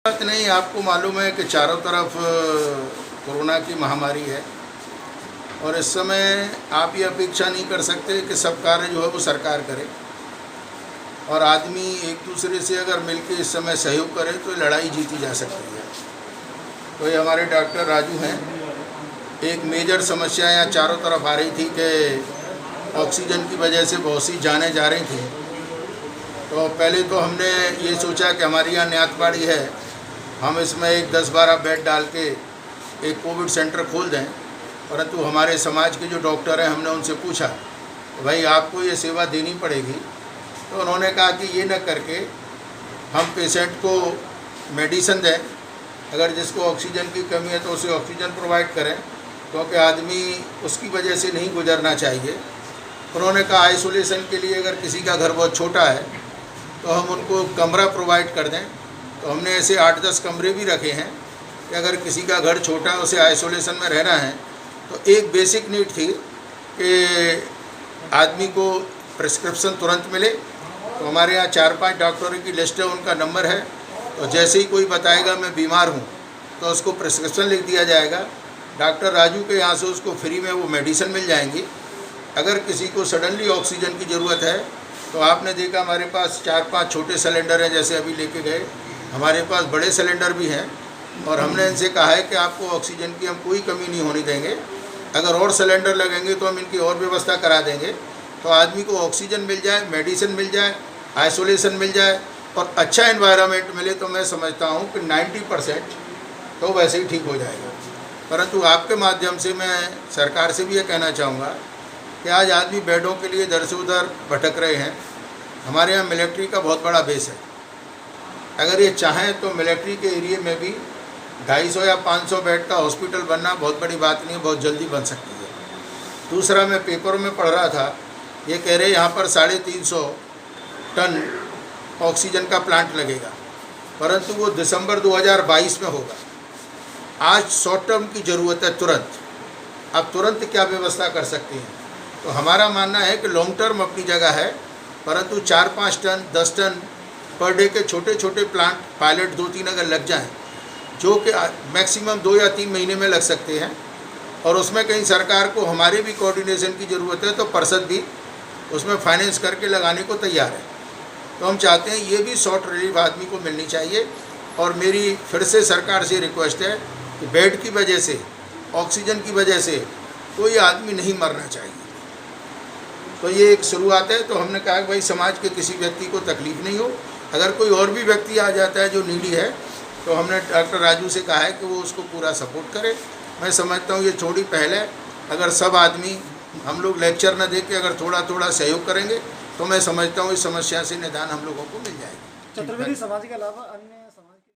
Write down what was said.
बात नहीं, आपको मालूम है कि चारों तरफ कोरोना की महामारी है और इस समय आप ये अपेक्षा नहीं कर सकते कि सब कार्य जो है वो सरकार करे और आदमी एक दूसरे से अगर मिलकर इस समय सहयोग करे तो लड़ाई जीती जा सकती है। तो ये हमारे डॉक्टर राजू हैं। एक मेजर समस्या यहाँ चारों तरफ आ रही थी कि ऑक्सीजन की वजह से बहुत सी जानें जा रही थी। तो पहले तो हमने ये सोचा कि हमारी यहाँ न्यातबाड़ी है, हम इसमें एक 10-12 बेड डाल के एक कोविड सेंटर खोल दें। परंतु हमारे समाज के जो डॉक्टर हैं, हमने उनसे पूछा भाई आपको ये सेवा देनी पड़ेगी। तो उन्होंने कहा कि ये न करके हम पेशेंट को मेडिसिन दें, अगर जिसको ऑक्सीजन की कमी है तो उसे ऑक्सीजन प्रोवाइड करें, क्योंकि आदमी उसकी वजह से नहीं गुजरना चाहिए। उन्होंने कहा आइसोलेशन के लिए अगर किसी का घर बहुत छोटा है तो हम उनको कमरा प्रोवाइड कर दें। तो हमने ऐसे 8-10 कमरे भी रखे हैं कि अगर किसी का घर छोटा है, उसे आइसोलेशन में रहना है, तो एक बेसिक नीड थी कि आदमी को प्रिस्क्रिप्शन तुरंत मिले। तो हमारे यहाँ 4-5 डॉक्टरों की लिस्ट है, उनका नंबर है। तो जैसे ही कोई बताएगा मैं बीमार हूँ तो उसको प्रिस्क्रिप्शन लिख दिया जाएगा। डॉक्टर राजू के यहाँ से उसको फ्री में वो मेडिसिन मिल जाएंगी। अगर किसी को सडनली ऑक्सीजन की ज़रूरत है तो आपने देखा हमारे पास 4-5 छोटे सिलेंडर हैं, जैसे अभी लेके गए। हमारे पास बड़े सिलेंडर भी हैं और हमने इनसे कहा है कि आपको ऑक्सीजन की हम कोई कमी नहीं होने देंगे। अगर और सिलेंडर लगेंगे तो हम इनकी और व्यवस्था करा देंगे, तो आदमी को ऑक्सीजन मिल जाए, मेडिसिन मिल जाए, आइसोलेशन मिल जाए और अच्छा एनवायरनमेंट मिले। तो मैं समझता हूँ कि 90% तो वैसे ही ठीक हो जाएगा। परंतु आपके माध्यम से मैं सरकार से भी ये कहना चाहूँगा कि आज आदमी बेडों के लिए इधर से उधर भटक रहे हैं। हमारे यहाँ मिलिट्री का बहुत बड़ा बेस है। अगर ये चाहें तो मिलिट्री के एरिया में भी 250 या 500 बेड का हॉस्पिटल बनना बहुत बड़ी बात नहीं है, बहुत जल्दी बन सकती है। दूसरा, मैं पेपर में पढ़ रहा था, ये कह रहे यहाँ पर 350 टन ऑक्सीजन का प्लांट लगेगा, परंतु वो दिसंबर 2022 में होगा। आज शॉर्ट टर्म की ज़रूरत है, तुरंत। अब तुरंत क्या व्यवस्था कर सकते हैं? तो हमारा मानना है कि लॉन्ग टर्म अपनी जगह है, परंतु 4-5 टन 10 टन पर डे के छोटे छोटे प्लांट पायलट 2-3 अगर लग जाएं, जो कि मैक्सिमम 2 या 3 महीने में लग सकते हैं, और उसमें कहीं सरकार को हमारे भी कोऑर्डिनेशन की ज़रूरत है, तो परिषद भी उसमें फाइनेंस करके लगाने को तैयार है। तो हम चाहते हैं ये भी शॉर्ट रिलीफ आदमी को मिलनी चाहिए। और मेरी फिर से सरकार से रिक्वेस्ट है कि बेड की वजह से, ऑक्सीजन की वजह से कोई आदमी नहीं मरना चाहिए। तो ये एक शुरुआत है। तो हमने कहा कि भाई समाज के किसी व्यक्ति को तकलीफ़ नहीं हो। अगर कोई और भी व्यक्ति आ जाता है जो नीडी है, तो हमने डॉक्टर राजू से कहा है कि वो उसको पूरा सपोर्ट करे। मैं समझता हूँ ये छोटी पहल है। अगर सब आदमी, हम लोग लेक्चर न दे के अगर थोड़ा थोड़ा सहयोग करेंगे, तो मैं समझता हूँ इस समस्या से निदान हम लोगों को मिल जाएगा। चतुर्वेदी समाज के अलावा अन्य